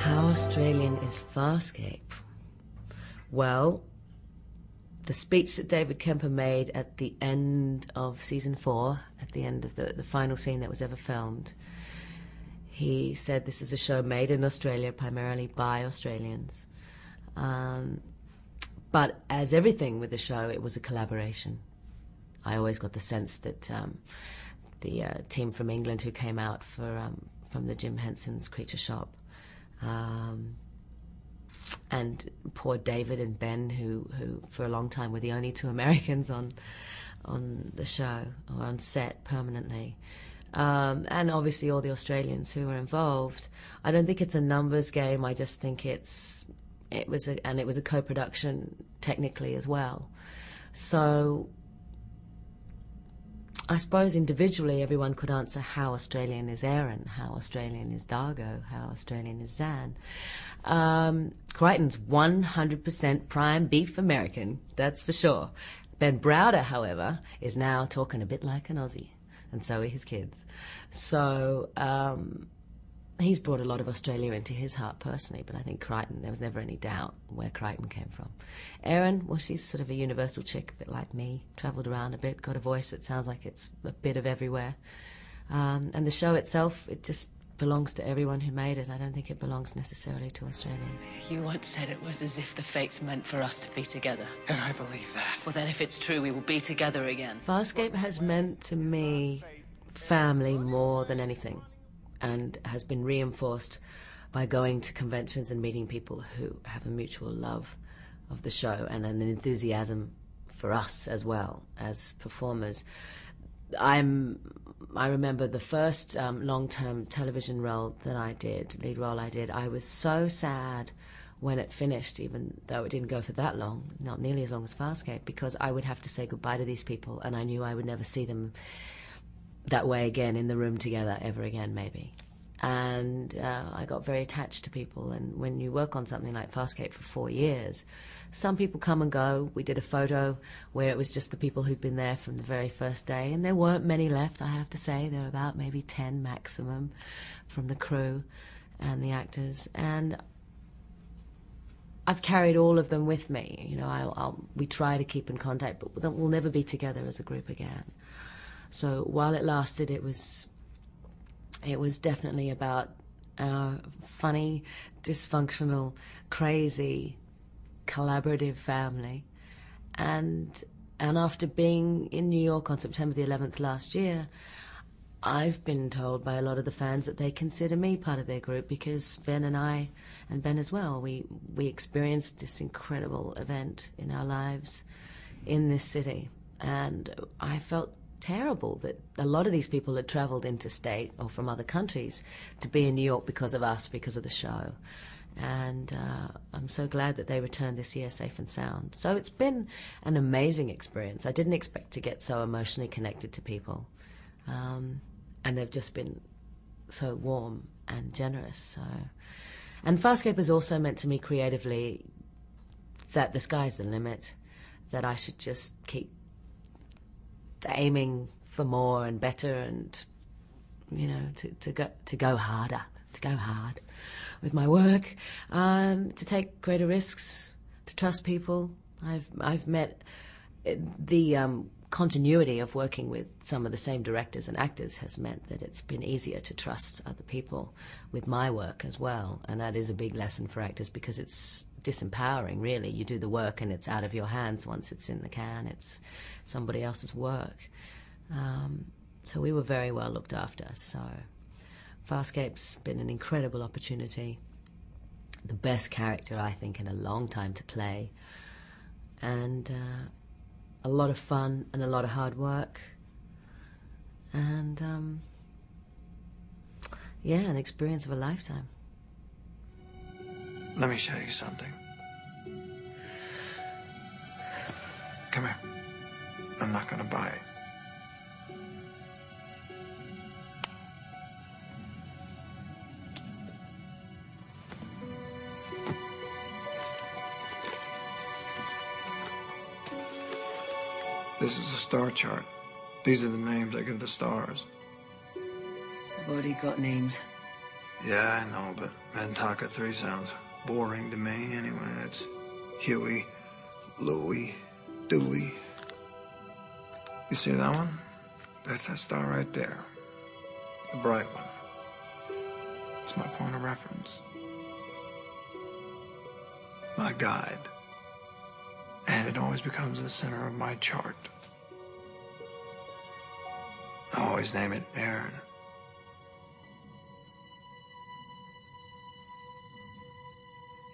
How Australian is Farscape? Well, the speech that David Kemper made at the end of season 4, at the end of the final scene that was ever filmed, he said this is a show made in Australia primarily by Australians. But as everything with the show, it was a collaboration. I always got the sense that the team from England who came out from the Jim Henson's Creature Shop, and poor David and Ben, who for a long time were the only two Americans on the show or on set permanently, and obviously all the Australians who were involved. I don't think it's a numbers game. I just think it was a co-production technically as well. So I suppose individually everyone could answer how Australian is Aaron, how Australian is Dargo, how Australian is Zan. Crichton's 100% prime beef American, that's for sure. Ben Browder, however, is now talking a bit like an Aussie, and so are his kids. So he's brought a lot of Australia into his heart personally, but I think Crichton, there was never any doubt where Crichton came from. Erin, well, she's sort of a universal chick, a bit like me, travelled around a bit, got a voice that sounds like it's a bit of everywhere. And the show itself, it just belongs to everyone who made it. I don't think it belongs necessarily to Australia. You once said it was as if the fates meant for us to be together. And I believe that. Well, then if it's true, we will be together again. Farscape has meant to me family more than anything, and has been reinforced by going to conventions and meeting people who have a mutual love of the show and an enthusiasm for us as well as performers. I remember the first long-term television role that I did, lead role I did, I was so sad when it finished, even though it didn't go for that long, not nearly as long as Farscape, because I would have to say goodbye to these people, and I knew I would never see them that way again, in the room together, ever again, maybe. And I got very attached to people, and when you work on something like Farscape for 4 years, some people come and go. We did a photo where it was just the people who'd been there from the very first day, and there weren't many left, I have to say. There were about maybe 10 maximum from the crew and the actors, and I've carried all of them with me. You know, we try to keep in contact, but we'll never be together as a group again. So while it lasted, it was definitely about our funny, dysfunctional, crazy, collaborative family. And after being in New York on September the 11th last year, I've been told by a lot of the fans that they consider me part of their group, because Ben and I, and Ben as well, we experienced this incredible event in our lives in this city. And I felt terrible that a lot of these people had travelled interstate or from other countries to be in New York because of us, because of the show. And I'm so glad that they returned this year safe and sound. So it's been an amazing experience. I didn't expect to get so emotionally connected to people. And they've just been so warm and generous. So. And Farscape has also meant to me creatively that the sky's the limit, that I should just keep aiming for more and better, and you know, to go harder, to go hard with my work, to take greater risks, to trust people. I've met the continuity of working with some of the same directors and actors has meant that it's been easier to trust other people with my work as well, and that is a big lesson for actors, because it's disempowering, really. You do the work and it's out of your hands once it's in the can. It's somebody else's work. So we were very well looked after. So Farscape's been an incredible opportunity. The best character, I think, in a long time to play. And a lot of fun and a lot of hard work. And yeah, an experience of a lifetime. Let me show you something. Come here. I'm not gonna buy it. This is a star chart. These are the names I give the stars. I've already got names. Yeah, I know, but Nantucket 3 sounds boring to me anyway. It's Huey, Louie, Dewey. You see that one? That's that star right there. The bright one. It's my point of reference. My guide. And it always becomes the center of my chart. I always name it Aaron.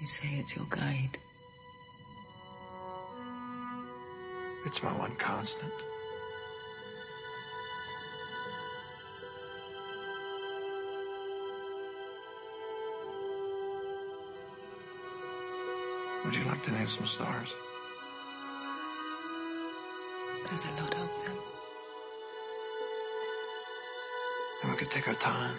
You say it's your guide. It's my one constant. Would you like to name some stars? There's a lot of them. Then we could take our time.